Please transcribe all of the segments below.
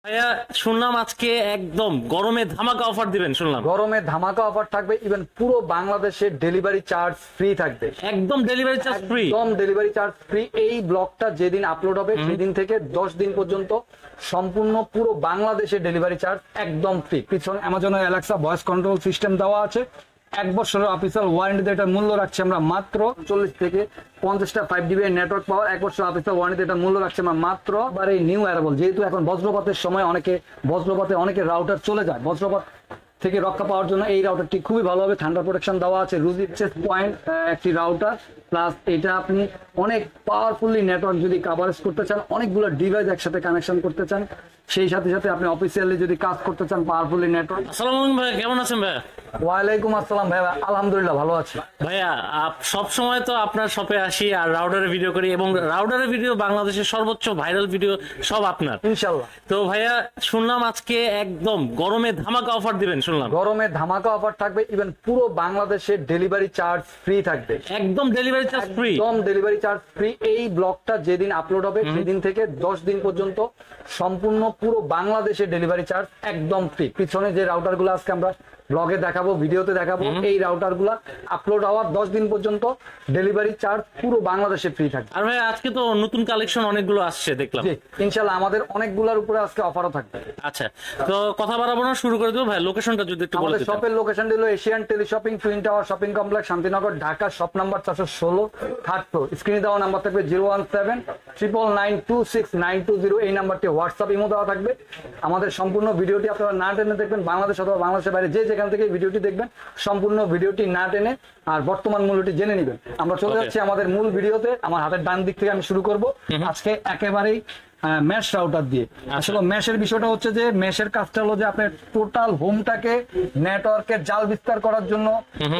ভাইয়া শুনলাম আজকে একদম গরমে ধামাকা অফার দিবেন শুনলাম। গরমে ধামাকা অফার থাকবে, ইভেন পুরো বাংলাদেশে ডেলিভারি চার্জ ফ্রি থাকবে। একদম ডেলিভারি চার্জ ফ্রি। একদম ডেলিভারি চার্জ ফ্রি। এই ব্লগটা যেদিন আপলোড হবে সেদিন থেকে 10 দিন পর্যন্ত সম্পূর্ণ পুরো বাংলাদেশে ডেলিভারি চার্জ একদম ফ্রি। পিছনে অ্যামাজনের অ্যালেক্সা ভয়েস কন্ট্রোল সিস্টেম দেওয়া আছে। 1 বছরের অফিসিয়াল ওয়ারেন্টিতে এটার মূল্য রাখছি আমরা মাত্র 40 থেকে 50টা 5GB নেটওয়ার্ক পাওয়ার। 1 বছর অফিসিয়াল ওয়ারেন্টিতে এটার মূল্য রাখছি আমরা মাত্র। আর এই নিউ অ্যারাবল, যেহেতু এখন বজ্রপাতের সময় বজ্রপাতে অনেকের রাউটার চলে যায়, বজ্রপাত থেকে রক্ষা পাওয়ার জন্য এই রাউটারটি খুবই ভালো হবে। ঠান্ডা প্রোটেকশন দেওয়া আছে, রুজি চেস পয়েন্ট একটি রাউটার, প্লাস এটা আপনি অনেক পাওয়ারফুলি নেটওয়ার্ক যদি কাভারেজ করতে চান, অনেকগুলো ডিভাইস একসাথে কানেকশন করতে চান, সেই সাথে সাথে আপনি অফিসিয়ালি যদি কাজ করতে চান পাওয়ারফুলি নেটওয়ার্ক। আসসালামু আলাইকুম ভাই, কেমন আছেন ভাইয়া? ওয়ালাইকুম আসসালাম ভাইয়া, আলহামদুলিল্লাহ ভালো আছি ভাইয়া। সব সময় তো আপনার শপে আসি আর রাউটারের ভিডিও করি, এবং রাউটারের ভিডিও বাংলাদেশের সর্বোচ্চ ভাইরাল ভিডিও সব আপনার, ইনশাল্লাহ। তো ভাইয়া শুনলাম আজকে একদম গরমে ধামাকা অফার দিবেন শুনলাম। গরমে ধামাকা অফার থাকবে, ইভেন পুরো বাংলাদেশে ডেলিভারি চার্জ ফ্রি থাকবে। একদম ডেলিভারি চার্জ ফ্রি। একদম ডেলিভারি চার্জ ফ্রি। এই ব্লগটা যেদিন আপলোড হবে সেদিন থেকে 10 দিন পর্যন্ত সম্পূর্ণ পুরো বাংলাদেশে ডেলিভারি চার্জ একদম ফ্রি। পিছনে যে রাউটার গুলো আজকে আমরা ব্লগে দেখাবো, ভিডিওতে দেখাবো, এই রাউটার গুলা আপলোড হওয়ার 10 দিন পর্যন্ত ডেলিভারি চার্জ পুরো বাংলাদেশে ফ্রি থাকবে। আর ভাই আজকে তো নতুন কালেকশন অনেকগুলো আসছে দেখলাম। ইনশাল্লাহ আমাদের অনেকগুলোর উপরে আজকে অফারও থাকবে। আচ্ছা, তো কথা বাড়াবো না, শুরু করে দেবো ভাই। লোকেশনটা যদি একটু বলে দিতেন। শপের লোকেশন হলো Asian teleshopping twin tower shopping complex, Shantinagar, Dhaka. Shop number 416, third floor. স্ক্রিনে দেওয়া নাম্বার থাকবে 01799269220। এই নাম্বারটি হোয়াটসঅ্যাপ ইমো দেওয়া থাকবে। আমাদের সম্পূর্ণ ভিডিওটি আপনারা না টেনে দেখবেন, বাংলাদেশ অথবা বাংলাদেশের বাইরে যেখান থেকে ভিডিওটি দেখবেন সম্পূর্ণ ভিডিওটি না টেনে আর বর্তমান মূল্যটি জেনে নেবেন। আমরা চলে যাচ্ছি আমাদের মূল ভিডিওতে। আমার হাতের ডান দিক থেকে আমি শুরু করব আজকে একেবারেই মেশ রাউটার দিয়ে। আসলে মেশের বিষয়টা হচ্ছে যে মেশের কাজটা হলো যে আপনার টোটাল হোমটাকে নেটওয়ার্কের জাল বিস্তার করার জন্য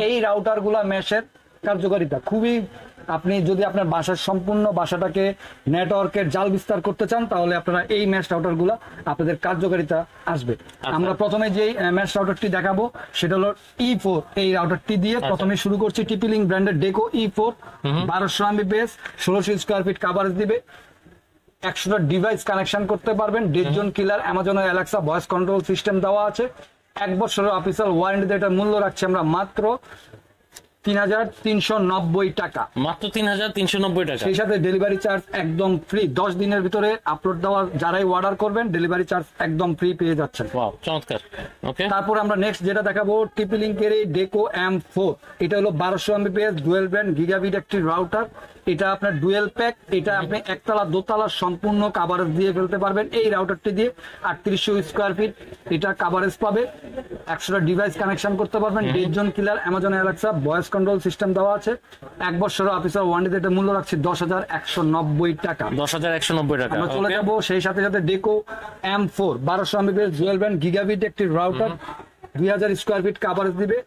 এই রাউটার গুলা মেশের কার্যকারিতা খুবই। আপনি যদি আপনার বাসার সম্পূর্ণ বাসাটাকে নেটওয়ার্কের জাল বিস্তার করতে চান তাহলে আপনারা এই মেশ রাউটার গুলা আপনাদের কার্যকারিতা আসবে। আমরা প্রথমে যে মেশ রাউটারটি দেখাবো সেটা হলো E4। এই রাউটারটি দিয়ে প্রথমে শুরু করছি। টিপি-লিঙ্ক ব্র্যান্ডের ডেকো E4, 1200 Mbps, 1600 square feet coverage দিবে। 100টা ডিভাইস কানেকশন করতে পারবেন। ডেড জোন কিলার, অ্যামাজনের অ্যালেক্সা ভয়েস কন্ট্রোল সিস্টেম দেওয়া আছে। 1 বছরের অফিসিয়াল ওয়ারেন্টিতে এটার মূল্য রাখছি আমরা মাত্র 3390 টাকা। মাত্র 3390 টাকা। সেই সাথে ডেলিভারি চার্জ একদম ফ্রি। 10 দিনের ভিতরে আপলোড দেওয়া যারাই অর্ডার করবেন ডেলিভারি চার্জ একদম ফ্রি পেয়ে যাচ্ছেন। ওয়াও, চমৎকার। ওকে, তারপর আমরা নেক্সট যেটা দেখাবো টিপি-লিঙ্কের এই ডেকো M4। এটা হলো 1200 Mbps ডুয়েল ব্যান্ড গিগাবিট একটি রাউটার। এটা আপনার ডুয়েল প্যাক। এটা আপনি একতলা দোতলা সম্পূর্ণ কাভারেজ দিয়ে ফেলতে পারবেন এই রাউটারটি দিয়ে। 3800 স্কয়ার ফিট এটা কাভারেজ পাবে। 100টা ডিভাইস কানেকশন করতে পারবেন। Dead zone killer, Amazon Alexa voice control system দেওয়া আছে। 1 বছরের অফিসিয়াল ওয়ারেন্টিতে এটা মূল্য রাখছি 10190 টাকা। 10190 টাকা। আমরা চলে যাবো সেই সাথে সাথে ডেকো M4 1200 Mbps dual band gigabit একটি রাউটার। 2000 স্কয়ার ফিট কাভারেজ দিবে।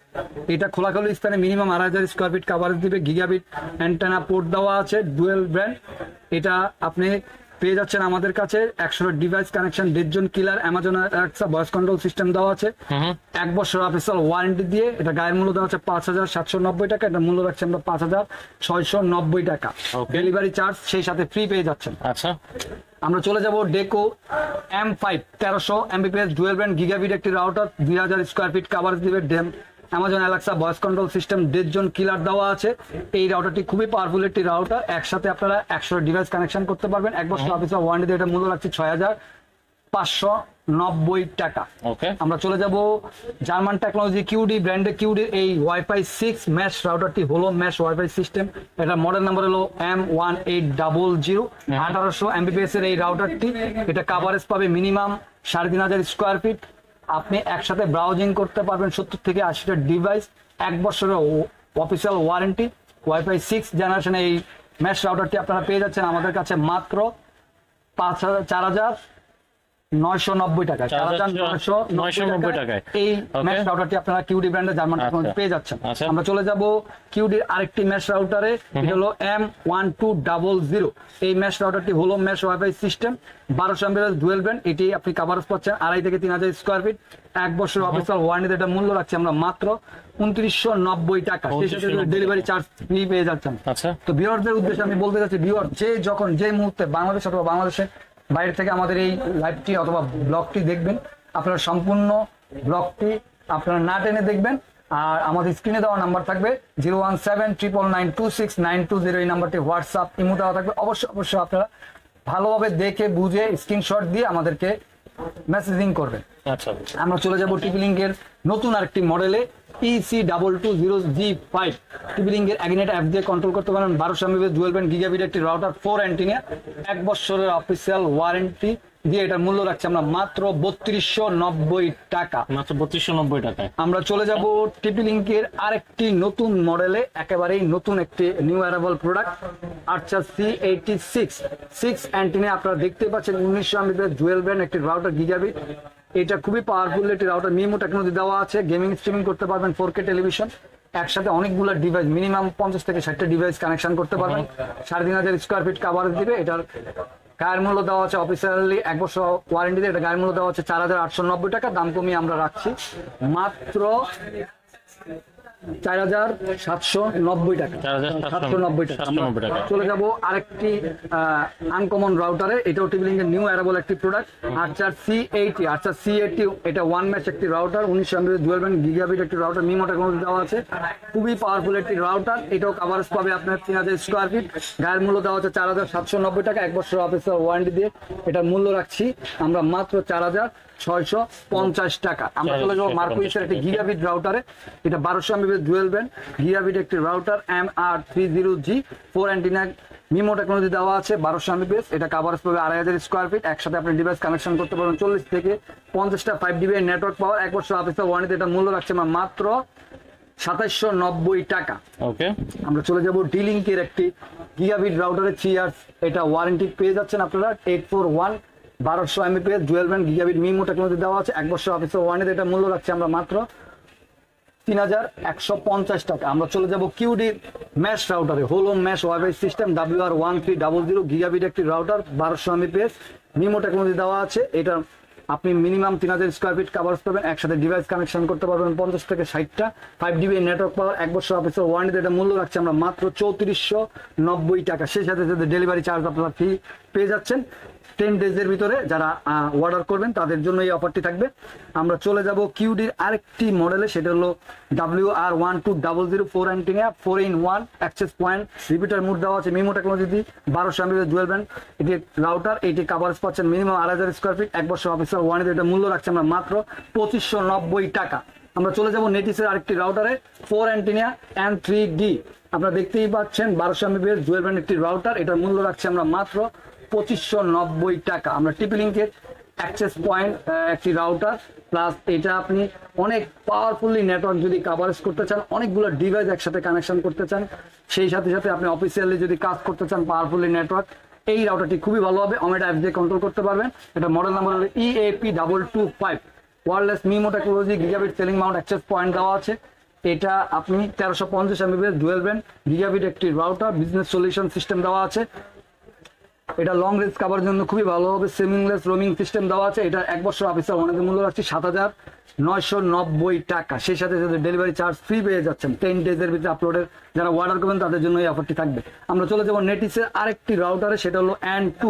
এটা খোলাখুলি স্থানে মিনিমাম 2500 স্কয়ার ফিট কাভারেজ দিবে। গিগাবিট অ্যান্টেনা পোর্ট দেওয়া আছে, ডুয়েল ব্র্যান্ড। এটা আপনি পেয়ে যাচ্ছেন আমাদের কাছে। 100টা device connection, dead zone killer, Amazon Alexa voice control system দেওয়া আছে। 1 বছর অফিসিয়াল ওয়ারেন্টি দিয়ে এটা গায়ের মূল্য দেওয়া আছে 5790 টাকা। এটা মূল্য রাখছে আমরা 5690 টাকা। ডেলিভারি চার্জ সেই সাথে ফ্রি পেয়ে যাচ্ছেন। আচ্ছা, আমরা চলে যাব Deco M5 1300 Mbps dual band gigabit একটি রাউটার। 2000 স্কয়ার ফিট কাভারেজ দিবে। Amazon Alexa voice control system, dead zone killer দেওয়া আছে। এই রাউটারটি খুবই পাওয়ারফুল একটি রাউটার। একসাথে আপনারা 100 ডিভাইস কানেকশন করতে পারবেন। 1 বছর অফিসিয়াল ওয়ারেন্টি এটা মূল্য রাখছে 6590 টাকা। আমরা চলে যাব জার্মান টেকনোলজি কিউডি ব্র্যান্ডের কিউডি এই ওয়াইফাই 6 মেশ রাউটারটি হলো মেশ ওয়াইফাই সিস্টেম। এটা মডেল নাম্বার হলো M1800। 1800 Mbps এর এই রাউটারটি। এটা কাভারেজ পাবে মিনিমাম 3500 স্কয়ার ফিট। আপনি একসাথে ব্রাউজিং করতে পারবেন 70 থেকে 80টা ডিভাইস। 1 বছরের অফিসিয়াল ওয়ারেন্টি। ওয়াইফাই 6 জেনারেশন এই মেশ রাউটারটি আপনারা পেয়ে যাচ্ছেন আমাদের কাছে মাত্র 4990 টাকা। 4990 টাকায় এই মেশ রাউটারটি আপনারা কিউডি ব্র্যান্ডের জার্মান টেকনোলজি পেয়ে যাচ্ছেন। আমরা চলে যাব কিউডির আরেকটি মেশ রাউটারে। এটা হলো M1200। এই মেশ রাউটারটি হলো mesh wifi system, 1200 Mbps dual band. এটি আপনি কাভারেজ পাচ্ছেন 2500 থেকে 3000 স্কয়ার ফিট। 1 বছর অফিসিয়াল ওয়ারেন্টিতে এটা মূল্য রাখছি আমরা মাত্র 2990 টাকা। সেই সাথে ডেলিভারি চার্জ ফ্রি পেয়ে যাচ্ছেন। তো ভিউয়ারদের উদ্দেশ্যে আমি বলতে চাচ্ছি, ভিউয়ার যে যখন যে মুহূর্তে বাংলাদেশ অথবা বাংলাদেশে বাইরে থেকে আমাদের এই লাইভটি অথবা ব্লগটি দেখবেন, আপনারা সম্পূর্ণ ব্লগটি আপনারা না টেনে দেখবেন। আর আমাদের স্ক্রিনে দেওয়া নাম্বার থাকবে 01799926920, এই নাম্বারটি হোয়াটসঅ্যাপ ইমো দেওয়া থাকবে। অবশ্যই আপনারা ভালোভাবে দেখে বুঝে স্ক্রিনশট দিয়ে আমাদেরকে মেসেজিং করবেন। আচ্ছা, আমরা চলে যাব টিপি লিঙ্কের নতুন আরেকটি মডেলে PC220G5। টিপি লিঙ্কের অ্যাগনেট অ্যাপ দিয়ে কন্ট্রোল করতে পারেন। 1200 MB ডুয়াল ব্যান্ড গিগাবিট একটি রাউটার, 4 অ্যান্টিনা, 1 বছরের অফিসিয়াল ওয়ারেন্টি দিয়ে এটার মূল্য রাখছি আমরা মাত্র 3290 টাকা। মাত্র 3290 টাকায়। আমরা চলে যাব টিপি লিঙ্কের আরেকটি নতুন মডেলে, একেবারেই নতুন একটি নিউ অ্যারাইভাল প্রোডাক্ট আর্চার C86 6 অ্যান্টিনা। আপনারা দেখতে পাচ্ছেন 1900 MB ডুয়াল ব্যান্ড একটি রাউটার গিগাবিট। এটা খুবই পাওয়ারফুল একটি রাউটার, মিমো টেকনোলজি দেওয়া আছে, গেমিং স্ট্রিমিং করতে পারবেন, 4K টেলিভিশন, একসাথে অনেকগুলো ডিভাইস, মিনিমাম 50 থেকে 60টা ডিভাইস কানেকশন করতে পারবেন। 3500 স্কোয়ার ফিট কাভারেজ দিবে। এটার গায়ের মূল্য দেওয়া আছে অফিসিয়ালি 1 বছর ওয়ারেন্টি দিয়ে, এটা গায়ের মূল্য দেওয়া হচ্ছে 4890 টাকা। দাম কমিয়ে আমরা রাখছি মাত্র 4790 টাকা। 790 টাকা। চলে যাব আরেকটি আনকমন রাউটারে, এটাও টিপি লিঙ্কের নিউ অ্যারাইভাল একটি প্রোডাক্ট আর্চার C80। আর্চার C80 এটা ওয়ান ম্যাচ একটি router, 1900 MB dual band gigabit একটি রাউটার, মিমো টেকনোলজি দেওয়া আছে, খুবই পাওয়ারফুল একটি রাউটার। এটাও কাভারেজ পাবে আপনার 3000 স্কোয়ার ফিট। গায়ের মূল্য দেওয়া হচ্ছে 4790 টাকা, 1 বছর অফিসিয়াল ওয়ারেন্টি দিয়ে এটার মূল্য রাখছি আমরা মাত্র 4650 টাকা। আমরা চলে যাবো মার্কুইসের একটি গিগাবিট রাউটারে, এটা 1200 MB ডুয়াল ব্যান্ড গিগাবিট একটি router, MR30G, 4 antenna, MIMO technology দেওয়া আছে, 1200 MB। এটা কাভারেজ পাবে 2500 স্কোয়ার ফিট। একসাথে আপনি ডিভাইস কানেকশন করতে পারবেন 40 থেকে 50টা 5GB নেটওয়ার্ক পাওয়ার, 1 বছর অফিসিয়াল ওয়ারেন্টি। এটা মূল্য রাখছে আমরা মাত্র 2790 টাকা। ওকে, আমরা চলে যাব ডি লিঙ্কের একটি গিগাবিট রাউটারে 3 ইয়ার্স এটা ওয়ারেন্টি পেয়ে যাচ্ছেন আপনারা। 841 1200 MB dual band gigabit, MIMO technology দেওয়া আছে, 1 বছর অফিসিয়াল ওয়ারেন্টি। এটা মূল্য রাখছি আমরা মাত্র 3150 টাকা। আমরা চলে যাব কিউডি ম্যাশ রাউটারে, whole mesh WiFi system WR1300 gigabit একটি রাউটার, 1200 MB, মিমো টেকনোলজি দেওয়া আছে। এটা আপনি মিনিমাম 3000 স্কোয়ার ফিট কাভারেজ পাবেন, একসাথে ডিভাইস কানেকশন করতে পারবেন 50 থেকে 60টা, 5GB নেটওয়ার্ক পাওয়ার, 1 বছর অফিসিয়াল ওয়ারেন্টি। এটা মূল্য রাখছি আমরা মাত্র 3490 টাকা। সেই সাথে সাথে ডেলিভারি চার্জ আপনারা ফ্রি পেয়ে যাচ্ছেন 10 ডেজের ভিতরে। যারা অর্ডার করবেন তাদের জন্য এই অফারটি থাকবে। আমরা চলে যাব কিউডির আরেকটি মডেলে, সেটা হলো WR1200 4 antenna, 4-in-1 access point, repeater mode দেওয়া আছে, মিমো টেকনোলজি দিয়ে 1200 MB ডুয়াল ব্যান্ড এটি রাউটার। এটি কাভারেজ পাচ্ছেন মিনিমাম 2500 স্কোয়ার ফিট, 1 বছর অফিসিয়াল ওয়ারেন্টি। এটা মূল্য রাখছে আমরা মাত্র 2590 টাকা। আমরা চলে যাব নেটিসের আরেকটি রাউটারে, 4 অ্যান্টিনা N3D। আপনারা দেখতেই পাচ্ছেন 1200 MB ডুয়াল ব্যান্ড একটি রাউটার, এটার মূল্য রাখছে আমরা মাত্র 2590 টাকা। আমরা টিপি লিঙ্কের অ্যাক্সেস পয়েন্ট একটি রাউটার, প্লাস এটা আপনি অনেক পাওয়ারফুলি নেটওয়ার্ক যদি কাভারেজ করতে চান, অনেকগুলো ডিভাইস একসাথে কানেকশন করতে চান, সেই সাথে সাথে আপনি অফিসিয়ালি যদি কাজ করতে চান পাওয়ারফুলি নেটওয়ার্ক, এই রাউটারটি খুবই ভালো হবে। অমেটা অ্যাপ দিয়ে কন্ট্রোল করতে পারবেন। এটা মডেল নাম্বার হলো EAP225, wireless MIMO technology gigabit ceiling mount access point দেওয়া আছে। এটা আপনি 1350 MB ডুয়াল ব্যান্ড গিগাবিট একটি রাউটার, বিজনেস সলিউশন সিস্টেম দেওয়া আছে। এটা লং রেঞ্জ কাভারের জন্য খুবই ভালো হবে, সিমিংলেস রোমিং সিস্টেম দেওয়া আছে। এটা 1 বছর অফিসিয়াল ওয়ারেন্টি মূল্য রাখছি 7990 টাকা। সেই সাথে সাথে ডেলিভারি চার্জ ফ্রি পেয়ে যাচ্ছেন 10 ডেজের ভিতরে আপলোডের। যারা অর্ডার করবেন তাদের জন্য এই অফারটি থাকবে। আমরা চলে যাবো নেটিসের আরেকটি রাউটারে, সেটা হলো N2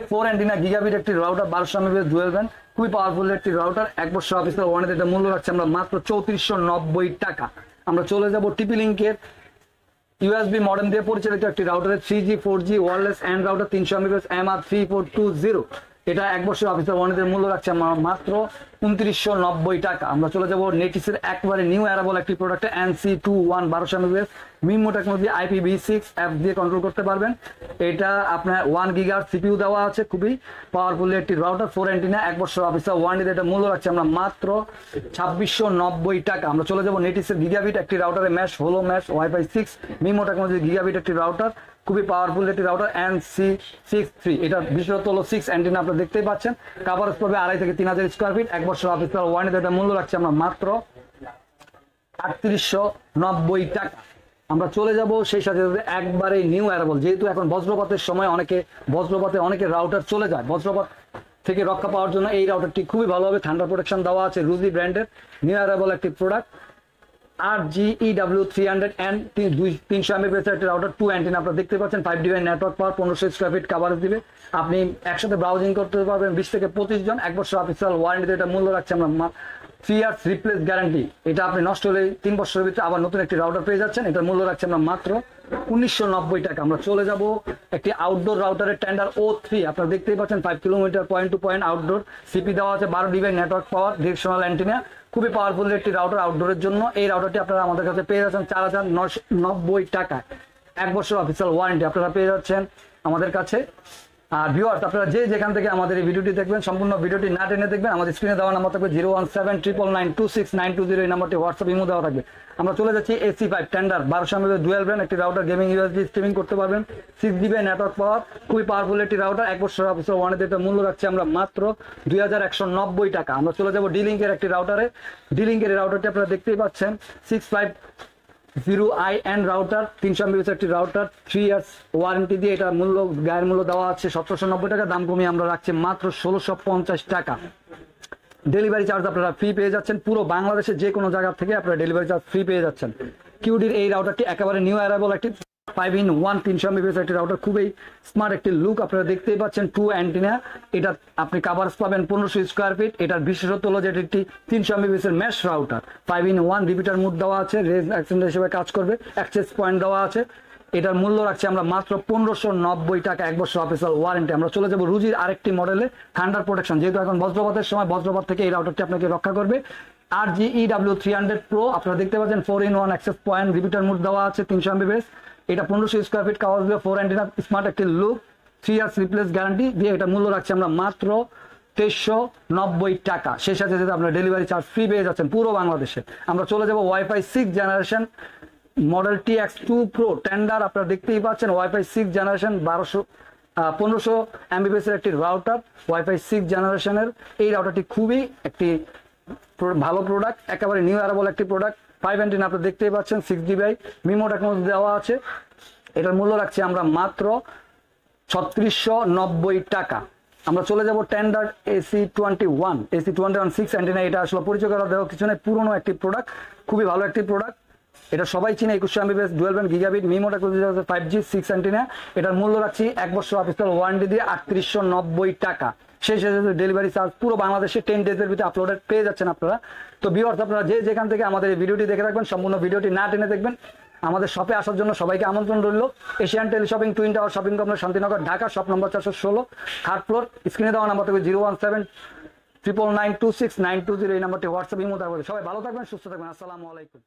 4 অ্যান্টিনা গিগাবিট একটি রাউটার, 1200 MB ডুয়াল ব্যান্ড, খুবই পাওয়ারফুল একটি রাউটার, 1 বছর অফিসিয়াল ওয়ারেন্টি। এটা মূল্য রাখছি আমরা মাত্র 3490 টাকা। আমরা চলে যাব টিপি লিঙ্কের USB মডেম দিয়ে পরিচালিত একটি রাউটারে 3G 4G wireless and router, 300 MB MR3420। এটা 1 বছর অফিসিয়াল ওয়ারেন্টির মূল্য রাখছে আমরা মাত্র 2990 টাকা। আমরা চলে যাব নেটিসের একবারে নিউ অ্যারাইভাল একটি প্রোডাক্টে, NC21 1200 MB MIMO technology IPv6 app দিয়ে কন্ট্রোল করতে পারবেন। এটা আপনার 1 GHz CPU দেওয়া আছে, খুবই পাওয়ারফুল একটি রাউটার, 4 অ্যান্টিনা, 1 বছর অফিসিয়াল ওয়ারেন্টি। এটা মূল্য রাখছে আমরা মাত্র 2690 টাকা। আমরা চলে যাব নেটিসের গিগাবিট একটি রাউটারে, mesh whole mesh WiFi 6 MIMO technology gigabit একটি রাউটার, খুবই পাওয়ারফুল একটি রাউটার, NC63। এটা বিশেষত হলো 6 অ্যান্টিনা, আপনারা দেখতেই পাচ্ছেন। কাভারেজ পাবে 2500 থেকে 3000 স্কোয়ার ফিট, 1 বছর অফিসিয়াল ওয়ারেন্টি। এটা মূল্য রাখছি আমরা মাত্র 3890 টাকা। আমরা চলে যাব সেই সাথে সাথে একবারে নিউ অ্যারাইভাল, যেহেতু এখন বজ্রপাতের সময় বজ্রপাতে অনেকে রাউটার চলে যায়, বজ্রপাত থেকে রক্ষা পাওয়ার জন্য এই রাউটারটি খুবই ভালো হবে। ঠান্ডা প্রোটেকশন দেওয়া আছে, রুজি ব্র্যান্ডের নিউ অ্যারাইভাল একটি প্রোডাক্ট। RGEW300N 300 Mbps একটা রাউটার 2 অ্যান্টেনা আপনারা দেখতে পাচ্ছেন 5 ডিভাইস নেটওয়ার্ক পাওয়ার 1500 স্কয়ার ফিট কভারেজ দিবে আপনি একসাথে ব্রাউজিং করতে পারবেন 20 থেকে 25 জন 1 বছর অফিসিয়াল ওয়ারেন্টিতে এটা মূল্য রাখছে আমরা 3 ইয়ার্স রিপ্লেস গ্যারান্টি এটা আপনি নষ্ট হলে 3 বছরের ভিতরে আবার নতুন একটি রাউটার পেয়ে যাচ্ছেন এটার মূল্য রাখছে আমরা মাত্র 1990 টাকা আমরা চলে যাব একটি আউটডোর রাউটারের টেন্ডার O3 আপনারা দেখতেই পাচ্ছেন 5 kilometre point to point outdoor CP দেওয়া আছে 12 device network power directional antenna খুবই পাওয়ারফুল একটি রাউটার আউটডোরের জন্য এই রাউটারটি আপনারা আমাদের কাছে পেয়ে যাচ্ছেন 4990 টাকা 1 বছর অফিসিয়াল ওয়ারেন্টি আপনারা পেয়ে যাচ্ছেন আমাদের কাছে আর ভিউয়ার্স আপনারা যে যেখান থেকে আমাদের এই ভিডিওটি দেখবেন সম্পূর্ণ ভিডিওটি না টেনে দেখবেন আমাদের স্ক্রিনে দেওয়া নাম্বার থাকবে 01799926920 এই নাম্বারটি হোয়াটসঅ্যাপ ইমো দেওয়া থাকবে আমরা চলে যাচ্ছি AC5 tender 1200 mAh dual brand একটি রাউটার গেমিং ইউএসবি স্ট্রিমিং করতে পারবেন 6 GB নেটওয়ার্ক পাওয়ার খুবই পাওয়ারফুল একটি রাউটার 1 বছর অফিসিয়াল ওয়ারেন্টি এটা মূল্য রাখছি আমরা মাত্র 2190 টাকা আমরা চলে যাব ডি-লিংকের একটি রাউটারে ডি-লিংকের রাউটারটি আপনারা দেখতেই পাচ্ছেন 650IN রাউটার 300 Mbps একটি রাউটার 3 ইয়ার্স ওয়ারেন্টি দিয়ে এটা মূল্য গায়ের মূল্য দেওয়া আছে 1790 টাকা দাম কমিয়ে আমরা রাখছি মাত্র 1650 টাকা ডেলিভারি চার্জ আপনারা ফ্রি পেয়ে যাচ্ছেন পুরো বাংলাদেশে যে কোনো জায়গা থেকে আপনারা ডেলিভারি চার্জ ফ্রি পেয়ে যাচ্ছেন কিউডির এই রাউটারটি একেবারে নিউ অ্যারাইভাল একটি 5-in-1 300 Mbps একটি রাউটার খুবই স্মার্ট একটি লুক আপনারা দেখতেই পাচ্ছেন 2 অ্যান্টেনা এটা আপনি কভারেজ পাবেন 1500 স্কয়ার ফিট এটার বিশেষত্ব হলো যে এটি 300 Mbps এর mesh router 5-in-1 repeater mode দেওয়া আছে রেজ এক্সটেন্ডার হিসেবে কাজ করবে অ্যাক্সেস পয়েন্ট দেওয়া আছে এটার মূল্য রাখছি আমরা মাত্র 1590 টাকা 1 বছর অফিসিয়াল ওয়ারেন্টি আমরা চলে যাব রুজির আরেকটি মডেলে থান্ডার প্রোটেকশন যেহেতু এখন বজ্রপাতের সময় বজ্রপাত থেকে এই রাউটারটি আপনাকে রক্ষা করবে RGEW300 Pro আপনারা দেখতে পাচ্ছেন 4-in-1 access point repeater mode দেওয়া আছে 300 Mbps এটা 1500 স্কয়ার ফিট কভার দিয়ে 4 অ্যান্টেনা স্মার্ট একটি লুক 3 ইয়ার্স রিপ্লেস গ্যারান্টি দিয়ে এটা মূল্য রাখছি আমরা মাত্র 2390 টাকা সেই সাথে সাথে আপনারা ডেলিভারি চার্জ ফ্রি পেয়ে যাচ্ছেন পুরো বাংলাদেশে আমরা চলে যাব wifi 6 generation model TX2 Pro tender আপনারা দেখতেই পাচ্ছেন ওয়াইফাই 6 জেনারেশন 1500 Mbps এর একটি রাউটার ওয়াইফাই 6 জেনারেশনের এই রাউটারটি খুবই একটি ভালো প্রোডাক্ট একেবারে নিউ অ্যারাইভাল একটি প্রোডাক্ট 5 অ্যান্টেনা আপনারা দেখতেই পাচ্ছেন 6 GB মিমো টেকনোলজি দেওয়া আছে এটার মূল্য রাখছি আমরা মাত্র 3690 টাকা আমরা চলে যাব টেন্ডার AC21 6 অ্যান্টেনা এটা আসলে পরিচয় করা দেওয়া কিছু নয় পুরনো একটি প্রোডাক্ট খুবই ভালো একটি প্রোডাক্ট এটা সবাই চিনে 2100 Mbps dual band gigabit MIMO technology 5G 6 antenna এটার মূল্য রাখছি 1 বছর অফিসিয়াল ওয়ারেন্টি দিয়ে 3890 টাকা সেই সাথে ডেলিভারি চার্জ পুরো বাংলাদেশে 10 ডেজের ভিতরে আপলোডেড পেয়ে যাচ্ছেন আপনারা তো ভিউয়ার্স আপনারা যে যেখান থেকে আমাদের এই ভিডিওটি দেখে রাখবেন সম্পূর্ণ ভিডিওটি না টেনে দেখবেন আমাদের শপে আসার জন্য সবাইকে আমন্ত্রণ রইল Asian teleshopping twin tower shopping complex Shantinagar Dhaka shop number 416 third floor স্ক্রিনে দেওয়া নাম্বার থেকে 01799926920 এই নাম্বারটি হোয়াটসঅ্যাপ ইমো থাকবে সবাই ভালো থাকবেন সুস্থ থাকবেন আসসালামু আলাইকুম